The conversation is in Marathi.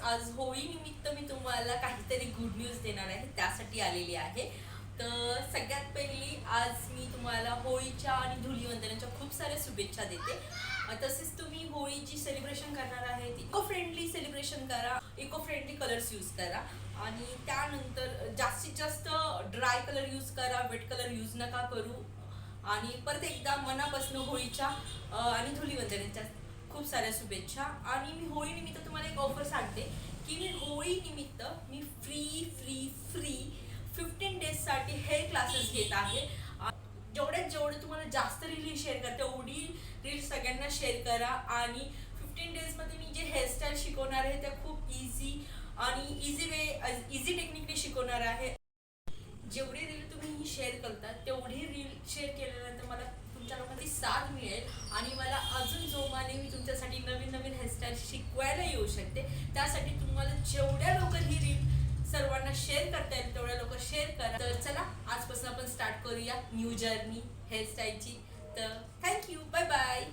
आज होळी निमित्त मी तुम्हाला काहीतरी गुड न्यूज देणार आहे, त्यासाठी आलेली आहे. तर सगळ्यात पहिली आज मी तुम्हाला होळीच्या आणि धुलिवंदनाच्या खूप साऱ्या शुभेच्छा देते. तसेच तुम्ही होळीची सेलिब्रेशन करणार आहे ती इको फ्रेंडली सेलिब्रेशन करा, इको फ्रेंडली कलर्स यूज करा आणि त्यानंतर जास्तीत जास्त ड्राय कलर यूज करा, वेट कलर यूज नका करू. आणि परत एकदा मनापासून होळीच्या आणि धुलिवंदनाच्या खूप साऱ्या शुभेच्छा. आणि मी होळी निमित्त तुम्हाला एक ऑफर सांगते की मी होळी निमित्त मी फ्री फ्री फ्री 15 डेजसाठी हेअर क्लासेस घेत आहे. जेवढ्यात जेवढे तुम्हाला जास्त रील शेअर करते तेवढी रील सगळ्यांना शेअर करा. आणि 15 डेजमध्ये मी जे हेअरस्टाईल शिकवणार आहे त्या खूप इझी आणि इझी टेक्निकने शिकवणार आहे. जेवढी रील तुम्ही शेअर करता तेवढी रील शेअर केल्यानंतर मला तुमच्या लोकांची साथ मिळेल आणि मला अजून जोमाने मी तुमच्यासाठी नवीन नवीन हेअरस्टाईल शिकवायला येऊ शकते. त्यासाठी तुम्हाला जेवढ्या लवकर ही रील सर्वांना शेअर करता येईल तेवढ्या लवकर शेअर करा. तर चला आजपासून आपण स्टार्ट करूया न्यू जर्नी हेअरस्टाईलची. तर थँक्यू, बाय बाय.